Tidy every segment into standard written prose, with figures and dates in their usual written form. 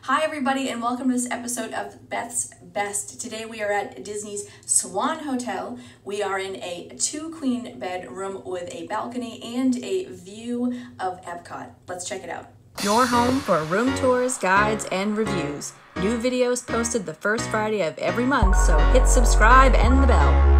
Hi everybody and welcome to this episode of Beth's Best. Today we are at Disney's Swan Hotel. We are in a 2-queen bed room with a balcony and a view of Epcot. Let's check it out. Your home for room tours, guides, and reviews. New videos posted the first Friday of every month, so hit subscribe and the bell.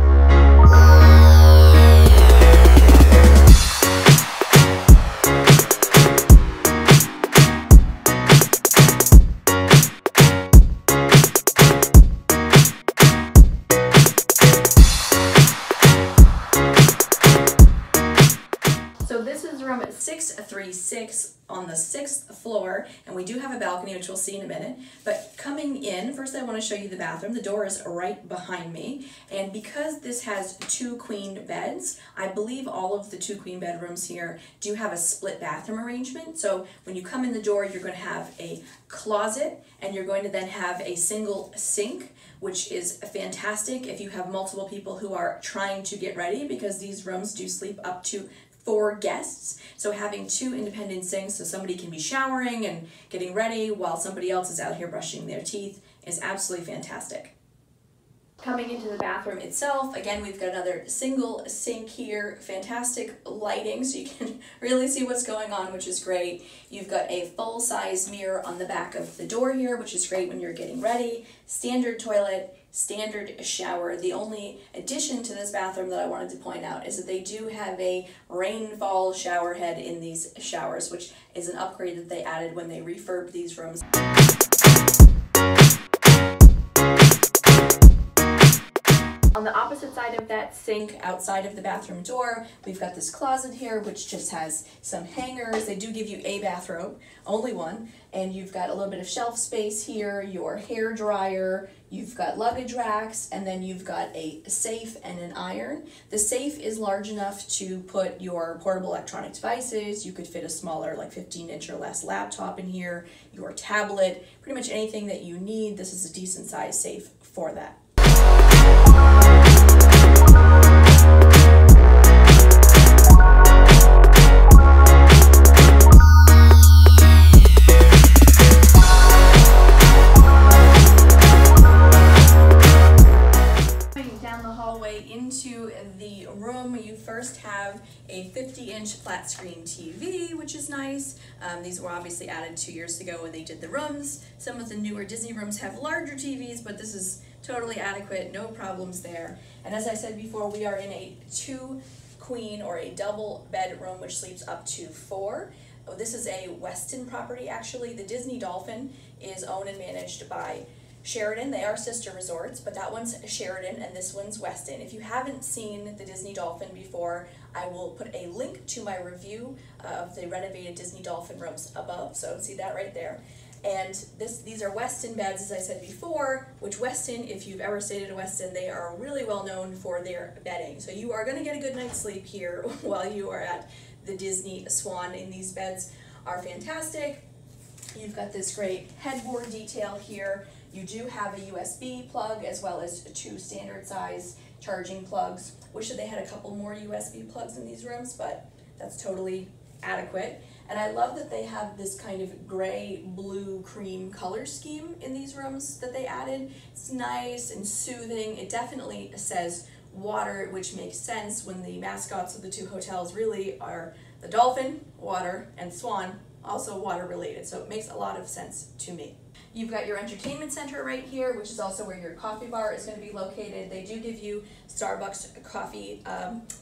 So this is room 636 on the 6th floor, and we do have a balcony, which we'll see in a minute. But coming in, first I want to show you the bathroom. The door is right behind me, and because this has 2 queen beds, I believe all of the 2 queen bedrooms here do have a split bathroom arrangement. So when you come in the door, you're going to have a closet, and you're going to then have a single sink, which is fantastic if you have multiple people who are trying to get ready, because these rooms do sleep up to 4 guests. So having 2 independent sinks so somebody can be showering and getting ready while somebody else is out here brushing their teeth is absolutely fantastic. Coming into the bathroom itself, again, we've got another single sink here, fantastic lighting so you can really see what's going on, which is great. You've got a full-size mirror on the back of the door here, which is great when you're getting ready. Standard toilet, standard shower. The only addition to this bathroom that I wanted to point out is that they do have a rainfall shower head in these showers, which is an upgrade that they added when they refurbed these rooms. On the opposite side of that sink, outside of the bathroom door, we've got this closet here, which just has some hangers. They do give you a bathrobe, only one, and you've got a little bit of shelf space here, your hair dryer, you've got luggage racks, and then you've got a safe and an iron. The safe is large enough to put your portable electronic devices. You could fit a smaller, like 15-inch or less laptop in here, your tablet, pretty much anything that you need. This is a decent size safe for that. Down the hallway into the room, you first have a 50-inch flat screen TV, which is nice. These were obviously added 2 years ago when they did the rooms. Some of the newer Disney rooms have larger TVs, but this is totally adequate, no problems there. And as I said before, we are in a 2-queen or a double bedroom, which sleeps up to 4. This is a Westin property, actually. The Disney Dolphin is owned and managed by Sheraton. They are sister resorts, but that one's Sheraton and this one's Westin. If you haven't seen the Disney Dolphin before, I will put a link to my review of the renovated Disney Dolphin rooms above, so see that right there. And these are Westin beds, as I said before, which Westin, if you've ever stayed at a Westin, they are really well known for their bedding. So you are going to get a good night's sleep here while you are at the Disney Swan, and these beds are fantastic. You've got this great headboard detail here. You do have a USB plug as well as 2 standard size charging plugs. Wish that they had a couple more USB plugs in these rooms, but that's totally adequate. And I love that they have this kind of gray, blue, cream color scheme in these rooms that they added. It's nice and soothing. It definitely says water, which makes sense when the mascots of the 2 hotels really are the Dolphin, water, and Swan, also water related. So it makes a lot of sense to me. You've got your entertainment center right here, which is also where your coffee bar is going to be located. They do give you Starbucks coffee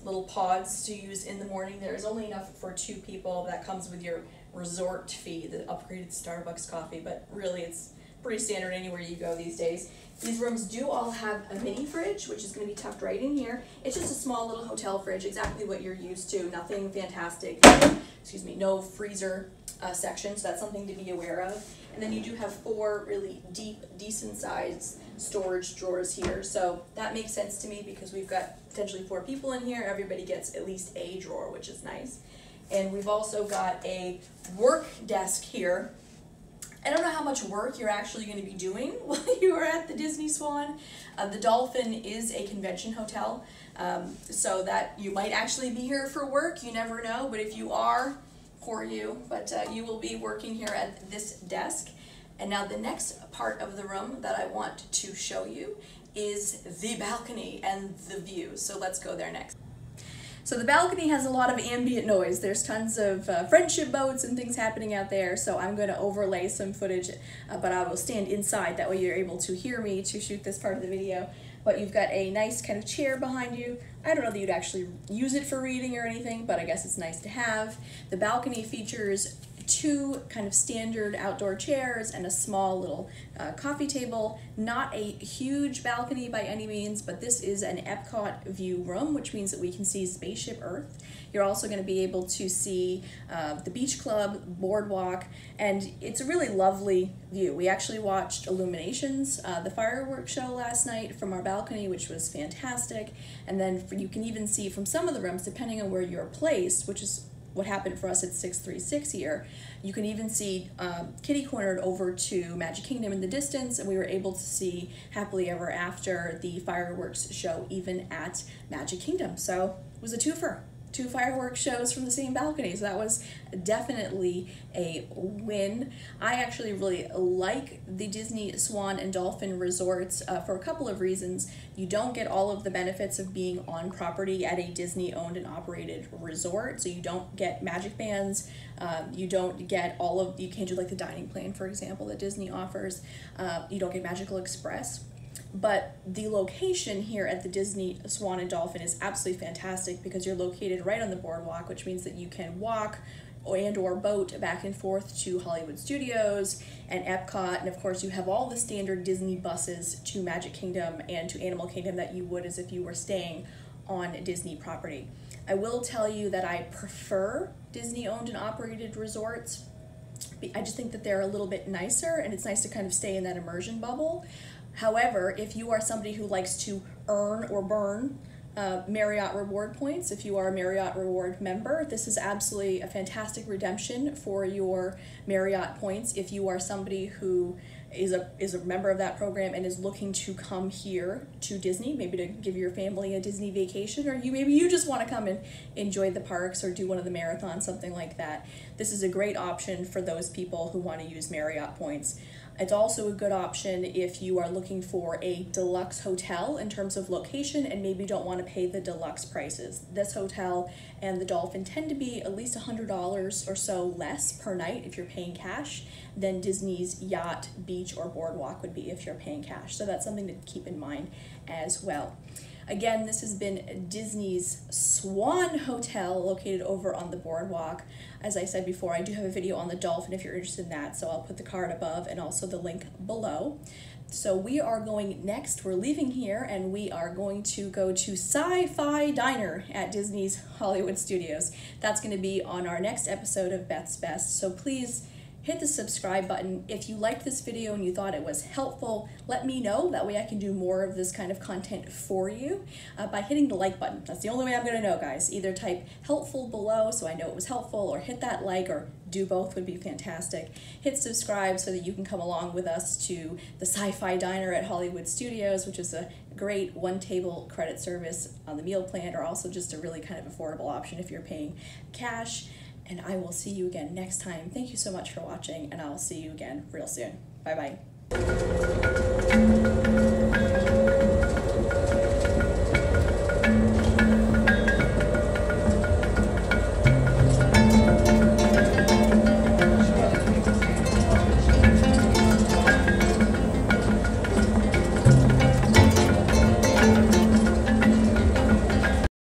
little pods to use in the morning. There is only enough for 2 people. That comes with your resort fee, the upgraded Starbucks coffee, but really it's pretty standard anywhere you go these days. These rooms do all have a mini fridge, which is going to be tucked right in here. It's just a small little hotel fridge, exactly what you're used to, nothing fantastic. Excuse me, no freezer section, so that's something to be aware of. And then you do have 4 really deep, decent sized storage drawers here. So that makes sense to me because we've got potentially 4 people in here. Everybody gets at least a drawer, which is nice. And we've also got a work desk here. I don't know how much work you're actually going to be doing while you are at the Disney Swan. The Dolphin is a convention hotel, so that you might actually be here for work. You never know, but if you are, for you, but you will be working here at this desk. And now the next part of the room that I want to show you is the balcony and the view. So let's go there next. So the balcony has a lot of ambient noise. There's tons of friendship boats and things happening out there, so I'm going to overlay some footage, but I will stand inside. That way you're able to hear me to shoot this part of the video. But you've got a nice kind of chair behind you. I don't know that you'd actually use it for reading or anything, but I guess it's nice to have. The balcony features two kind of standard outdoor chairs and a small little coffee table. Not a huge balcony by any means, but this is an Epcot view room, which means that we can see Spaceship Earth. You're also going to be able to see the beach club, boardwalk, and it's a really lovely view. We actually watched Illuminations, the fireworks show last night from our balcony, which was fantastic. And then you can even see from some of the rooms, depending on where you're placed, which is what happened for us at 636 here, you can even see kitty cornered over to Magic Kingdom in the distance, and we were able to see Happily Ever After, the fireworks show, even at Magic Kingdom. So it was a twofer. Two fireworks shows from the same balcony, so that was definitely a win. I actually really like the Disney Swan and Dolphin resorts for a couple of reasons. You don't get all of the benefits of being on property at a Disney owned and operated resort, so you don't get magic bands, you don't get you can't do like the dining plan, for example, that Disney offers, you don't get Magical Express. But the location here at the Disney Swan and Dolphin is absolutely fantastic because you're located right on the boardwalk, which means that you can walk or boat back and forth to Hollywood Studios and Epcot, and of course you have all the standard Disney buses to Magic Kingdom and to Animal Kingdom that you would as if you were staying on Disney property. I will tell you that I prefer Disney owned and operated resorts. I just think that they're a little bit nicer, and it's nice to kind of stay in that immersion bubble. However, if you are somebody who likes to earn or burn Marriott reward points, if you are a Marriott reward member, this is absolutely a fantastic redemption for your Marriott points. If you are somebody who is a member of that program and is looking to come here to Disney, maybe to give your family a Disney vacation, or maybe you just want to come and enjoy the parks or do one of the marathons, something like that, this is a great option for those people who want to use Marriott points. It's also a good option if you are looking for a deluxe hotel in terms of location and maybe don't want to pay the deluxe prices. This hotel and the Dolphin tend to be at least $100 or so less per night if you're paying cash than Disney's Yacht, Beach, or Boardwalk would be if you're paying cash. So that's something to keep in mind as well. Again, this has been Disney's Swan Hotel located over on the boardwalk. As I said before, I do have a video on the Dolphin if you're interested in that, so I'll put the card above and also the link below. So we are going next, we're leaving here, and we are going to go to Sci-Fi Diner at Disney's Hollywood Studios. That's going to be on our next episode of Beth's Best, so please hit the subscribe button. If you liked this video and you thought it was helpful, let me know. That way I can do more of this kind of content for you by hitting the like button. That's the only way I'm going to know, guys. Either type helpful below so I know it was helpful, or hit that like, or do both would be fantastic. Hit subscribe so that you can come along with us to the Sci-Fi Diner at Hollywood Studios, which is a great one-table credit service on the meal plan, or also just a really kind of affordable option if you're paying cash. And I will see you again next time. Thank you so much for watching, and I'll see you again real soon. Bye-bye.